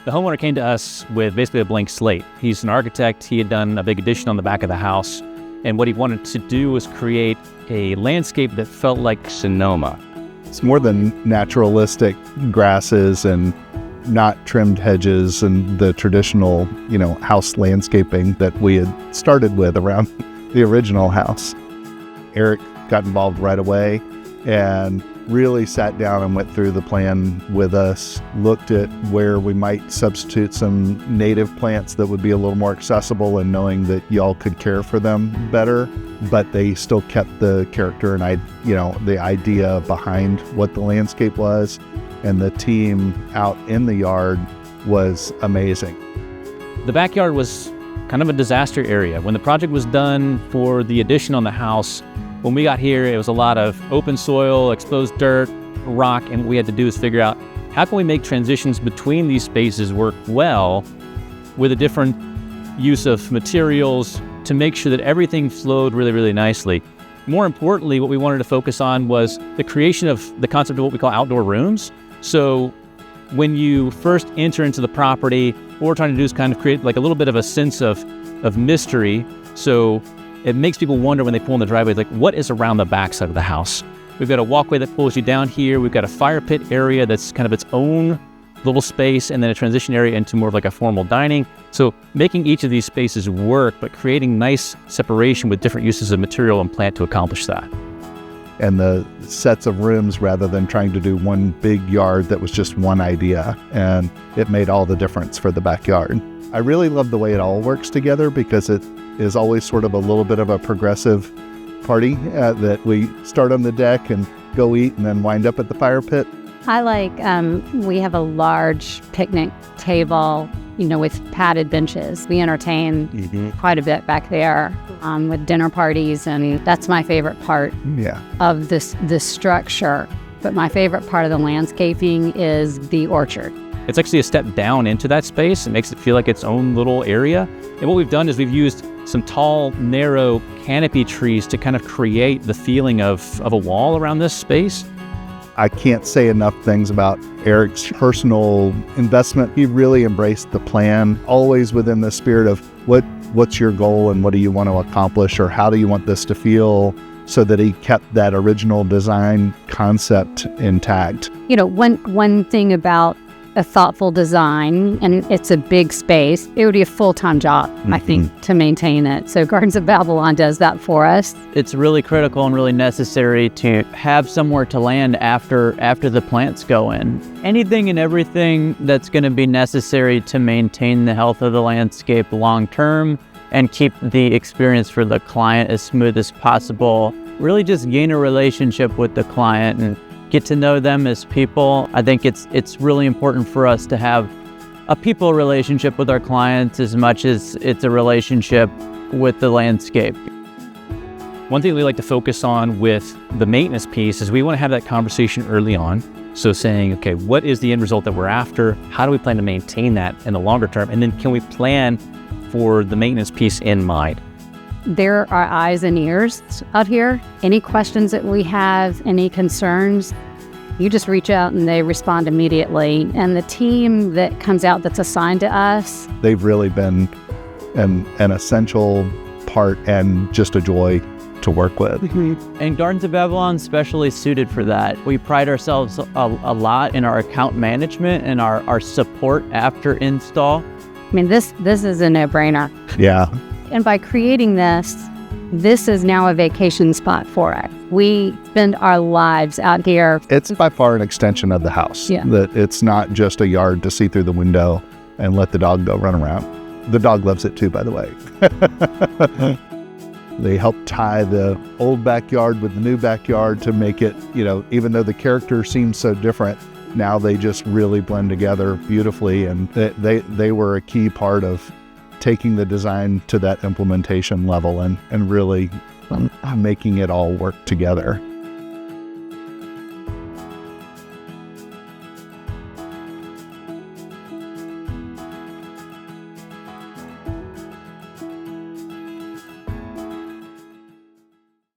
The homeowner came to us with basically a blank slate. He's an architect. He had done a big addition on the back of the house. And what he wanted to do was create a landscape that felt like Sonoma. It's more than naturalistic grasses and not trimmed hedges and the traditional, house landscaping that we had started with around the original house. Eric got involved right away and really sat down and went through the plan with us, looked at where we might substitute some native plants that would be a little more accessible, and knowing that y'all could care for them better, but they still kept the character and the idea behind what the landscape was. And the team out in the yard was amazing. The backyard was kind of a disaster area. When the project was done for the addition on the house, when we got here, it was a lot of open soil, exposed dirt, rock, and what we had to do is figure out how can we make transitions between these spaces work well with a different use of materials to make sure that everything flowed really, really nicely. More importantly, what we wanted to focus on was the creation of the concept of what we call outdoor rooms. So when you first enter into the property, what we're trying to do is kind of create like a little bit of a sense of mystery. So it makes people wonder when they pull in the driveway, like what is around the backside of the house? We've got a walkway that pulls you down here. We've got a fire pit area that's kind of its own little space, and then a transition area into more of like a formal dining. So making each of these spaces work, but creating nice separation with different uses of material and plant to accomplish that. And the sets of rooms, rather than trying to do one big yard that was just one idea, and it made all the difference for the backyard. I really love the way it all works together, because it is always sort of a little bit of a progressive party that we start on the deck and go eat and then wind up at the fire pit. I like, we have a large picnic table, with padded benches. We entertain quite a bit back there with dinner parties, and that's my favorite part of this structure. But my favorite part of the landscaping is the orchard. It's actually a step down into that space. It makes it feel like its own little area. And what we've done is we've used some tall, narrow canopy trees to kind of create the feeling of a wall around this space. I can't say enough things about Eric's personal investment. He really embraced the plan, always within the spirit of what's your goal and what do you want to accomplish, or how do you want this to feel, so that he kept that original design concept intact. One thing about a thoughtful design, and it's a big space, it would be a full-time job, I think, to maintain it. So Gardens of Babylon does that for us. It's really critical and really necessary to have somewhere to land after the plants go in. Anything and everything that's going to be necessary to maintain the health of the landscape long-term and keep the experience for the client as smooth as possible. Really just gain a relationship with the client and get to know them as people. I think it's really important for us to have a people relationship with our clients as much as it's a relationship with the landscape. One thing we like to focus on with the maintenance piece is we want to have that conversation early on. So saying, okay, what is the end result that we're after? How do we plan to maintain that in the longer term? And then can we plan for the maintenance piece in mind? There are eyes and ears out here. Any questions that we have, any concerns, you just reach out and they respond immediately. And the team that comes out that's assigned to us, they've really been an essential part and just a joy to work with. And Gardens of Babylon is specially suited for that. We pride ourselves a lot in our account management and our support after install. I mean, this is a no-brainer. Yeah. And by creating this is now a vacation spot for us. We spend our lives out here. It's by far an extension of the house. Yeah. That it's not just a yard to see through the window and let the dog go run around. The dog loves it too, by the way. They help tie the old backyard with the new backyard to make it, even though the character seems so different, now they just really blend together beautifully. And they were a key part of taking the design to that implementation level and really making it all work together.